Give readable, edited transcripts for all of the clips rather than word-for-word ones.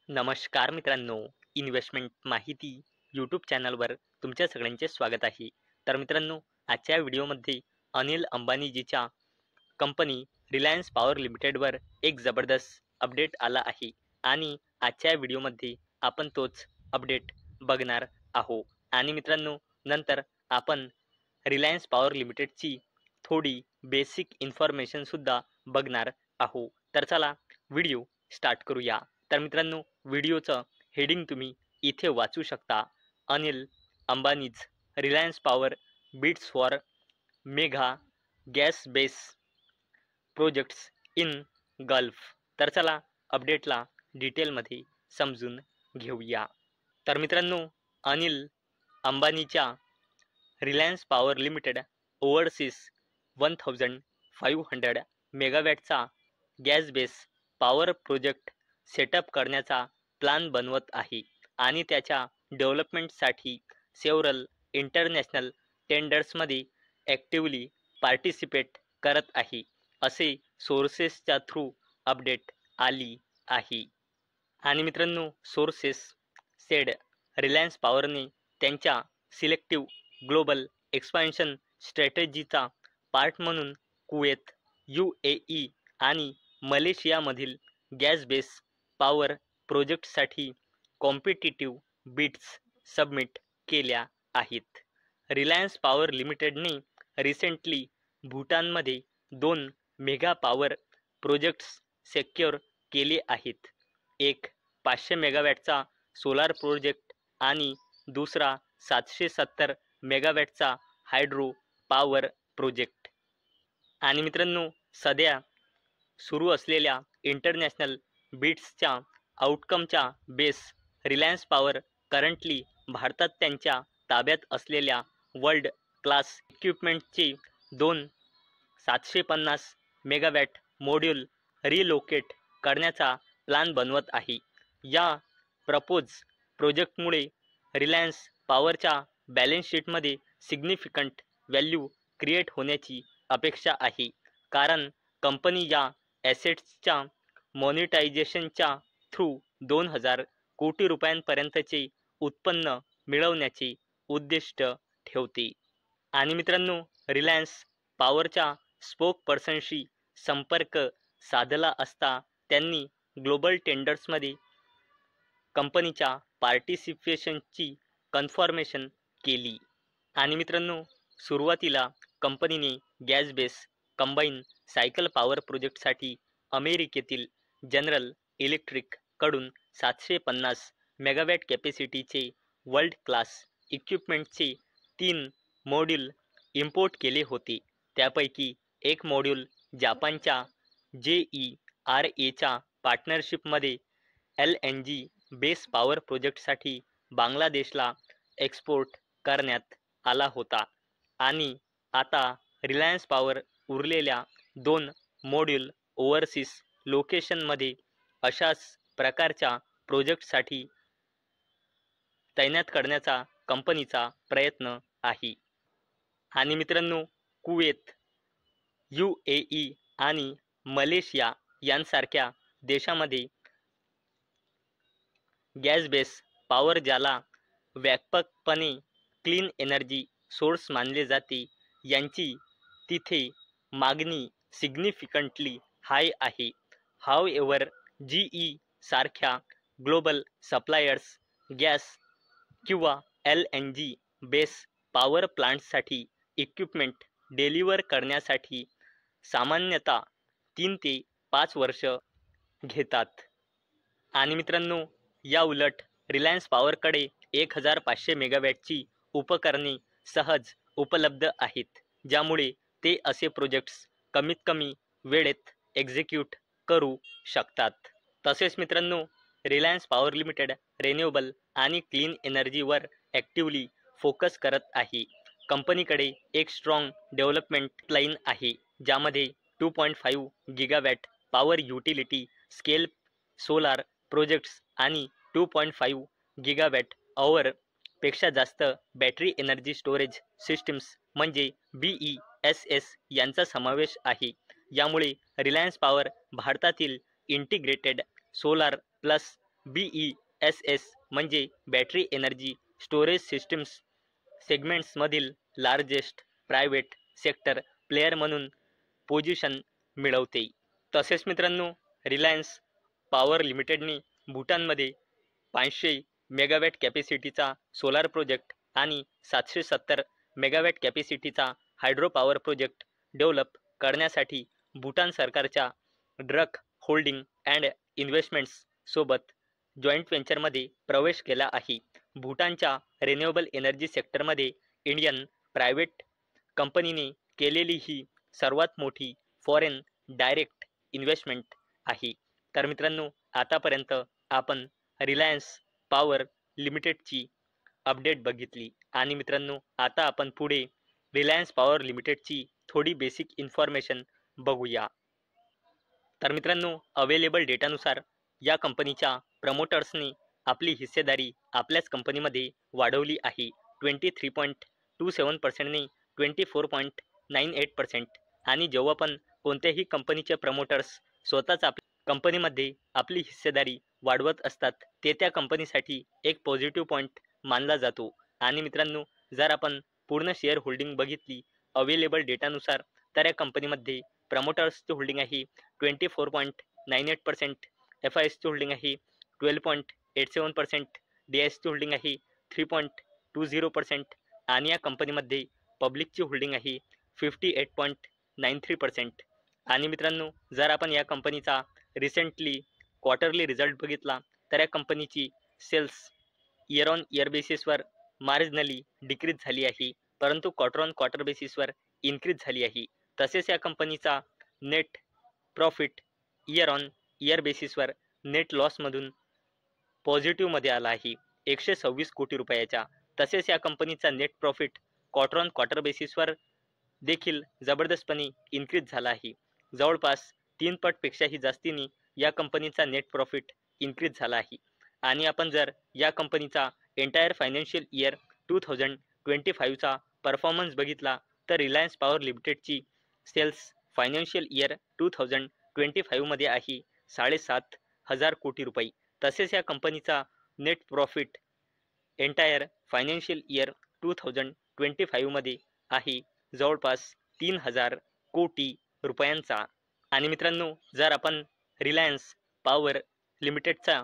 नमस्कार मित्रांनो, इन्व्हेस्टमेंट माहिती यूट्यूब चॅनलवर तुमच्या सगळ्यांचे स्वागत आहे. तर मित्रांनो, आजच्या व्हिडिओमध्ये अनिल अंबानीजीच्या कंपनी रिलायन्स पॉवर लिमिटेडवर एक जबरदस्त अपडेट आला आहे आणि आजच्या व्हिडिओमध्ये आपण तोच अपडेट बघणार आहोत. आणि मित्रांनो, नंतर आपण रिलायन्स पॉवर लिमिटेडची थोडी बेसिक इन्फॉर्मेशनसुद्धा बघणार आहोत. तर चला व्हिडिओ स्टार्ट करूया. तर मित्रांनो, व्हिडिओचं हेडिंग तुम्ही इथे वाचू शकता. Anil Ambani's Reliance power bids for mega gas base projects in Gulf. तर चला अपडेटला डिटेलमध्ये समजून घेऊया. तर मित्रांनो, अनिल अंबानीच्या रिलायन्स पॉवर लिमिटेड ओव्हरसीज 1500 मेगावॅटचा gas base power project setup करण्याचा प्लॅन बनवत आहे आणि त्याच्या डेव्हलपमेंटसाठी सेव्हरल इंटरनॅशनल टेंडर्समध्ये ॲक्टिव्हली पार्टिसिपेट करत आहे, असे सोर्सेसच्या थ्रू अपडेट आली आहे. आणि मित्रांनो, सोर्सेस सेड रिलायन्स पॉवरने त्यांच्या सिलेक्टिव्ह ग्लोबल एक्सपान्शन स्ट्रॅटेजीचा पार्ट म्हणून कुवेत, UAE आणि मलेशियामधील गॅस बेस पॉवर प्रोजेक्टसाठी कॉम्पिटिटिव्ह बिड्स सबमिट केल्या आहेत. रिलायन्स पॉवर लिमिटेडने रिसेंटली भूटानमध्ये 2 मेगा पॉवर प्रोजेक्ट्स सेक्युअर केले आहेत. एक 500 मेगावॅटचा सोलार प्रोजेक्ट आणि दुसरा 770 मेगावॅटचा हायड्रो पॉवर प्रोजेक्ट. आणि मित्रांनो, सध्या सुरू असलेल्या इंटरनॅशनल बिड्सच्या आउटकमच्या बेस रिलायन्स पॉवर करंटली भारतात त्यांच्या ताब्यात असलेल्या वर्ल्ड क्लास इक्विपमेंटचे 2 750 मेगावॅट मॉड्यूल रिलोकेट करण्याचा प्लॅन बनवत आहे. या प्रपोज प्रोजेक्टमुळे रिलायन्स पॉवरच्या बॅलन्स शीटमध्ये सिग्निफिकंट व्हॅल्यू क्रिएट होण्याची अपेक्षा आहे, कारण कंपनी या ॲसेट्सच्या मॉनिटायझेशनच्या थ्रू 2000 कोटी रुपयांपर्यंतचे उत्पन्न मिळवण्याचे उद्दिष्ट ठेवते. आणि मित्रांनो, रिलायन्स पॉवरच्या स्पोक पर्सनशी संपर्क साधला असता त्यांनी ग्लोबल टेंडर्समध्ये कंपनीच्या पार्टिसिपेशनची कन्फर्मेशन केली. आणि मित्रांनो, सुरुवातीला कंपनीने gas base combine cycle power प्रोजेक्टसाठी अमेरिकेतील जनरल इलेक्ट्रिक कडून 750 मेगावॅट कॅपॅसिटीचे वर्ल्ड क्लास इक्विपमेंटचे 3 मॉड्यूल इम्पोर्ट केले होते. त्यापैकी एक मॉड्यूल जापानच्या JERAच्या पार्टनरशिपमध्ये LNG बेस पॉवर प्रोजेक्टसाठी बांगलादेशला एक्सपोर्ट करण्यात आला होता. आणि आता रिलायन्स पॉवर उरलेल्या 2 मॉड्यूल ओव्हरसीज लोकेशनमध्ये अशाच प्रकारच्या प्रोजेक्टसाठी तैनात करण्याचा कंपनीचा प्रयत्न आहे. आणि मित्रांनो, कुवेत, UAE आणि मलेशिया यांसारख्या देशामध्ये गॅस बेस पॉवर, ज्याला व्यापकपणे क्लीन एनर्जी सोर्स मानले जाते, यांची तिथे मागणी सिग्निफिकंटली हाय आहे. हाउएव्हर, GE सारख्या ग्लोबल सप्लायर्स गॅस किंवा LNG बेस पॉवर प्लांट्ससाठी इक्विपमेंट डिलिव्हर करण्यासाठी सामान्यतः 3 ते 5 वर्ष घेतात. आणि मित्रांनो, या उलट रिलायन्स पॉवरकडे 1500 मेगावॅटची उपकरणे सहज उपलब्ध आहेत, ज्यामुळे ते असे प्रोजेक्ट्स कमीत कमी वेळेत एक्झिक्यूट करू शकतात. तसेच मित्रांनो, रिलायन्स पॉवर लिमिटेड रिन्युएबल आणि क्लीन एनर्जीवर ॲक्टिव्हली फोकस करत आहे. कंपनीकडे एक स्ट्रॉंग डेव्हलपमेंट लाईन आहे, ज्यामध्ये 2.5 gigawatt power utility scale solar projects आणि 2.5 गिगावॅट अवर पेक्षा जास्त बॅटरी एनर्जी स्टोरेज सिस्टीम्स म्हणजे BESS यांचा समावेश आहे. यामुळे रिलायन्स पॉवर भारतातील इंटिग्रेटेड सोलार प्लस BESS म्हणजे बॅटरी एनर्जी स्टोरेज सिस्टम्स सेगमेंट्समधील लार्जेस्ट प्रायव्हेट सेक्टर प्लेयर म्हणून पोझिशन मिळवते. तसेच मित्रांनो, रिलायन्स पॉवर लिमिटेडने भूटानमध्ये 500 मेगावॅट कॅपॅसिटीचा सोलार प्रोजेक्ट आणि 770 मेगावॅट कॅपॅसिटीचा हायड्रो पॉवर प्रोजेक्ट डेव्हलप करण्यासाठी भूटान सरकारच्या ड्रक होल्डिंग अँड इन्व्हेस्टमेंट्स सोबत जॉईंट व्हेंचरमध्ये प्रवेश केला आहे. भूटानच्या रिन्युएबल एनर्जी सेक्टरमध्ये इंडियन प्रायव्हेट कंपनीने केलेली ही सर्वात मोठी फॉरेन डायरेक्ट इन्व्हेस्टमेंट आहे. तर मित्रांनो, आतापर्यंत आपण रिलायन्स पॉवर लिमिटेडची अपडेट बघितली आणि मित्रांनो, आता आपण पुढे रिलायन्स पॉवर लिमिटेडची थोडी बेसिक इन्फॉर्मेशन बघूया. तर मित्रांनो, अवेलेबल डेटानुसार या कंपनीच्या प्रमोटर्सनी आपली हिस्सेदारी आपल्याच कंपनीमध्ये वाढवली आहे. 23.27%ने 24.98%. आणि जेव्हा पण कोणत्याही कंपनीचे प्रमोटर्स स्वतःच आपल्या कंपनीमध्ये आपली हिस्सेदारी वाढवत असतात, ते त्या कंपनीसाठी एक पॉझिटिव्ह पॉईंट मानला जातो. आणि मित्रांनो, जर आपण पूर्ण शेअर होल्डिंग बघितली अवेलेबल डेटानुसार, तर या कंपनीमध्ये प्रमोटर्सची होल्डिंग आहे 24.98%, FISची होल्डिंग आहे 12.87%, DISची होल्डिंग आहे 3.20% आणि या कंपनीमध्ये पब्लिकची होल्डिंग आहे 58.93%. आणि मित्रांनो, जर आपण या कंपनीचा रिसेंटली क्वार्टरली रिझल्ट बघितला, तर या कंपनीची सेल्स इयर ऑन इयर बेसिसवर मार्जिनली डिक्रीज झाली आहे, परंतु क्वार्टर ऑन क्वार्टर बेसिसवर इन्क्रीज झाली आहे. तसेच या कंपनीचा net profit year on year बेसिसवर नेट लॉसमधून पॉझिटिव्हमध्ये आला आहे 126 कोटी रुपयाच्या. तसेच या कंपनीचा net profit quarter on quarter बेसिसवर देखील जबरदस्तपणे इन्क्रीज झाला आहे. जवळपास 3 पटपेक्षाही जास्तीने या कंपनीचा नेट प्रॉफिट इन्क्रीज झाला आहे. आणि आपण जर या कंपनीचा एंटायर फायनान्शियल इयर 2025चा परफॉर्मन्स बघितला, तर रिलायन्स पॉवर लिमिटेडची सेल्स फायनान्शियल इयर 2025मध्ये आहे 7,500 कोटी रुपये. तसेच या कंपनीचा net profit entire financial year 2025मध्ये आहे जवळपास 3,000 कोटी रुपयांचा. आणि मित्रांनो, जर आपण रिलायन्स पॉवर लिमिटेडचा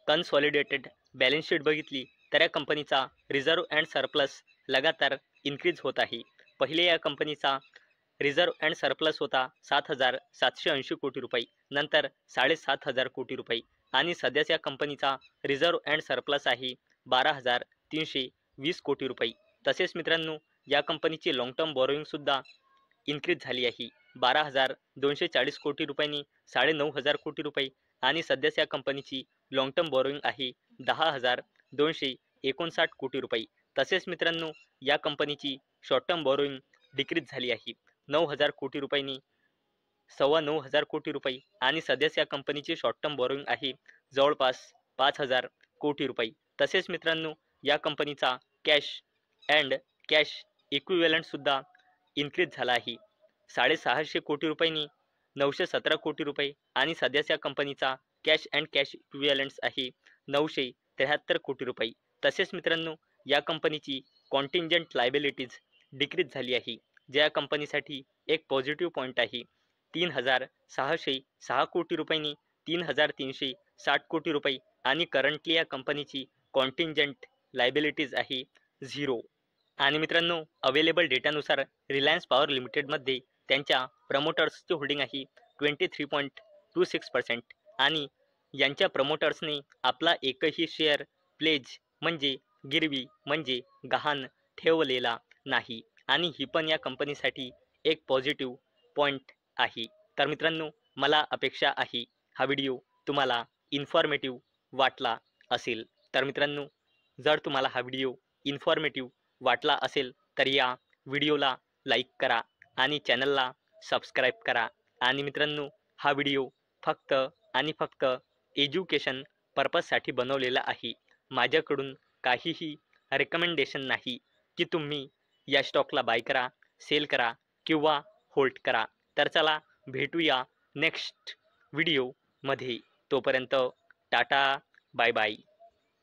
कन्सॉलिडेटेड बॅलन्स शीट बघितली, तर या कंपनीचा रिझर्व्ह अँड सरप्लस लगातार इन्क्रीज होत आहे. पहिले या कंपनीचा रिझर्व्ह अँड सरप्लस होता 7,780 कोटी रुपये, नंतर 7,500 कोटी रुपये आणि सध्याच या कंपनीचा रिझर्व्ह अँड सरप्लस आहे 12,320 कोटी रुपये. तसेच मित्रांनो, या कंपनीची लॉंग टर्म बॉरोईंगसुद्धा इन्क्रीज झाली आहे 12,240 कोटी रुपयांनी 9,500 कोटी रुपये आणि सध्याच या कंपनीची लॉंग टर्म बॉरोईंग आहे 10,259 कोटी रुपये. तसेच मित्रांनो, या कंपनीची शॉर्ट टर्म बॉरोईंग डिक्रीज झाली आहे 9,000 कोटी रुपयांनी 9,500 कोटी रुपये आणि सध्याच या कंपनीची शॉर्ट टर्म बॉरोईंग आहे जवळपास 5,000 कोटी रुपये. तसेच मित्रांनो, या कंपनीचा कॅश अँड कॅश इक्विव्हॅलंटसुद्धा इन्क्रीज झाला आहे 650 कोटी रुपयांनी 917 कोटी रुपये आणि सध्याच या कंपनीचा कॅश अँड कॅश इक्विव्हॅलंट्स आहे 973 कोटी रुपये. तसेच मित्रांनो, या कंपनीची कॉन्टिंजंट लायबिलिटीज डिक्रीज झाली आहे, ज्या कंपनीसाठी एक पॉझिटिव्ह पॉईंट आहे 3,606 कोटी रुपयांनी 3,360 कोटी रुपये आणि करंटली या कंपनीची कॉन्टिंजंट लायबिलिटीज आहे 0. आणि मित्रांनो, अवेलेबल डेटानुसार रिलायन्स पॉवर लिमिटेडमध्ये त्यांच्या प्रमोटर्सची होल्डिंग आहे 23.26% आणि यांच्या प्रमोटर्सने आपला एकही शेअर प्लेज म्हणजे गिरवी म्हणजे गहाण ठेवलेला नाही आणि ही पण या कंपनीसाठी एक पॉझिटिव्ह पॉईंट आहे. तर मित्रांनो, मला अपेक्षा आहे हा व्हिडिओ तुम्हाला इन्फॉर्मेटिव्ह वाटला असेल. तर मित्रांनो, जर तुम्हाला हा व्हिडिओ इन्फॉर्मेटिव्ह वाटला असेल तर या व्हिडिओला लाईक करा आणि चॅनलला सबस्क्राईब करा. आणि मित्रांनो, हा व्हिडिओ फक्त आणि फक्त एज्युकेशन पर्पजसाठी बनवलेला आहे. माझ्याकडून काहीही रेकमेंडेशन नाही की तुम्ही या स्टॉकला बाय करा, सेल करा किंवा होल्ड करा. तर चला भेटूया नेक्स्ट व्हिडिओमध्ये. तोपर्यंत टाटा, बाय बाय.